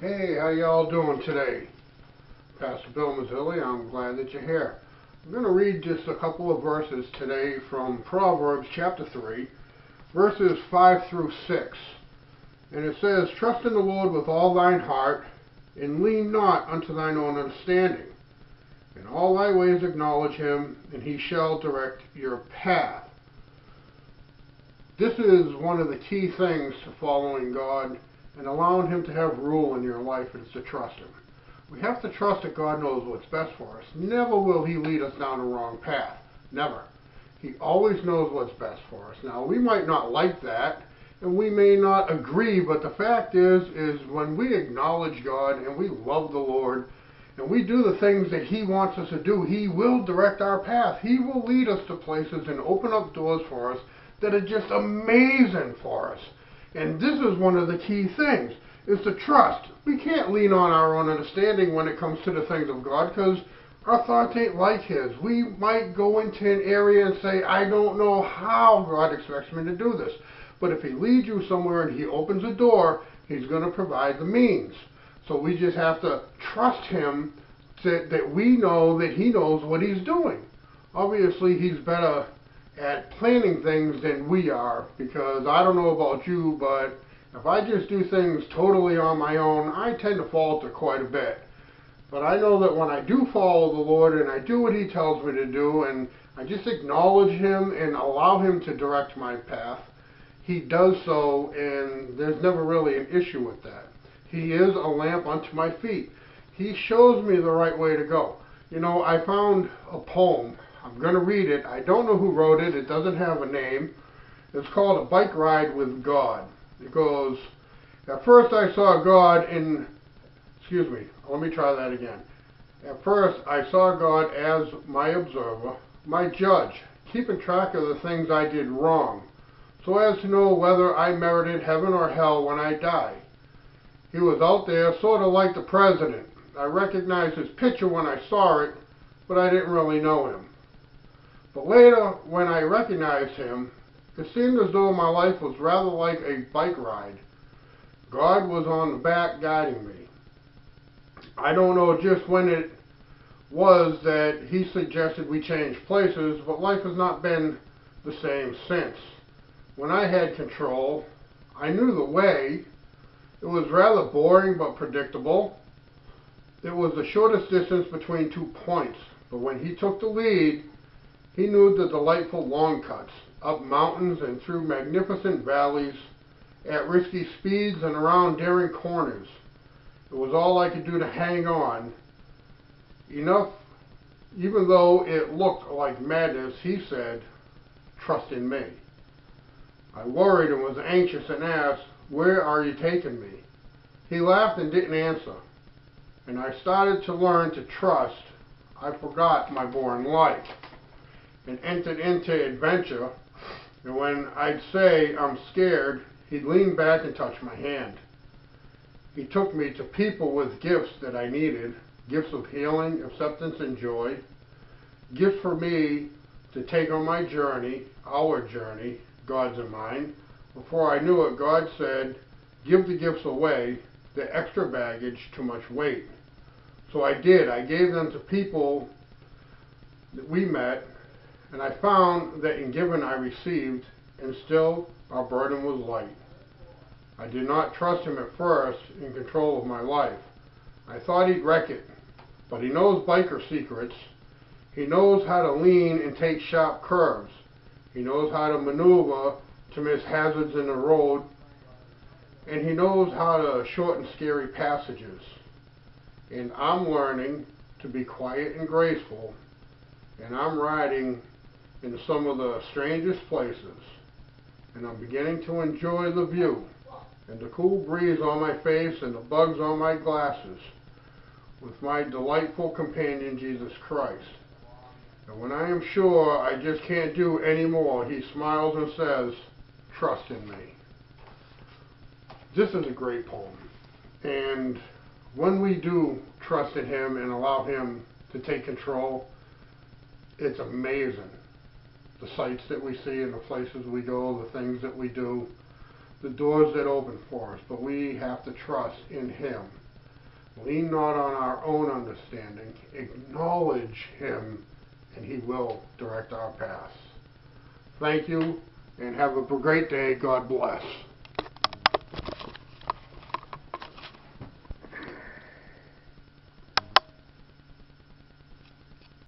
Hey, how y'all doing today? Pastor Bill Mazzilli, I'm glad that you're here. I'm going to read just a couple of verses today from Proverbs chapter 3, verses 5 through 6. And it says, "Trust in the Lord with all thine heart, and lean not unto thine own understanding. In all thy ways acknowledge him, and he shall direct your path." This is one of the key things to following God and allowing him to have rule in your life, is to trust him. We have to trust that God knows what's best for us. Never will he lead us down the wrong path. Never. He always knows what's best for us. Now, we might not like that, and we may not agree, but the fact is when we acknowledge God and we love the Lord, and we do the things that he wants us to do, he will direct our path. He will lead us to places and open up doors for us that are just amazing for us. And this is one of the key things, is to trust. We can't lean on our own understanding when it comes to the things of God, because our thoughts ain't like his. We might go into an area and say, I don't know how God expects me to do this. But if he leads you somewhere and he opens a door, he's going to provide the means. So we just have to trust him that we know that he knows what he's doing. Obviously, he's better at planning things than we are, because I don't know about you, but if I just do things totally on my own, I tend to falter quite a bit. But I know that when I do follow the Lord and I do what he tells me to do, and I just acknowledge him and allow him to direct my path, he does so, and there's never really an issue with that. He is a lamp unto my feet. He shows me the right way to go. You know, I found a poem. I'm going to read it. I don't know who wrote it. It doesn't have a name. It's called A Bike Ride with God. It goes, "At first I saw God in," excuse me, let me try that again. "At first I saw God as my observer, my judge, keeping track of the things I did wrong, so as to know whether I merited heaven or hell when I die. He was out there sort of like the president. I recognized his picture when I saw it, but I didn't really know him. But later, when I recognized him, it seemed as though my life was rather like a bike ride. God was on the back guiding me. I don't know just when it was that he suggested we change places, but life has not been the same since. When I had control, I knew the way. It was rather boring but predictable. It was the shortest distance between 2 points, but when he took the lead, he knew the delightful long cuts, up mountains and through magnificent valleys, at risky speeds and around daring corners. It was all I could do to hang on. Enough, even though it looked like madness, he said, 'Trust in me.' I worried and was anxious and asked, 'Where are you taking me?' He laughed and didn't answer, and I started to learn to trust. I forgot my born life and entered into adventure, and when I'd say I'm scared, he'd lean back and touch my hand. He took me to people with gifts that I needed, gifts of healing, acceptance, and joy, gifts for me to take on my journey, our journey, God's and mine. Before I knew it, God said, 'Give the gifts away, the extra baggage, too much weight.' So I did. I gave them to people that we met, and I found that in giving I received, and still our burden was light. I did not trust him at first in control of my life. I thought he'd wreck it, but he knows biker secrets. He knows how to lean and take sharp curves. He knows how to maneuver to miss hazards in the road, and he knows how to shorten scary passages. And I'm learning to be quiet and graceful, and I'm riding in some of the strangest places, and I'm beginning to enjoy the view and the cool breeze on my face and the bugs on my glasses with my delightful companion, Jesus Christ. And when I am sure I just can't do any more, he smiles and says, 'Trust in me.'" This is a great poem. And when we do trust in him and allow him to take control, it's amazing. The sights that we see and the places we go, the things that we do, the doors that open for us. But we have to trust in him. Lean not on our own understanding. Acknowledge Him, and He will direct our paths. Thank you, and have a great day. God bless.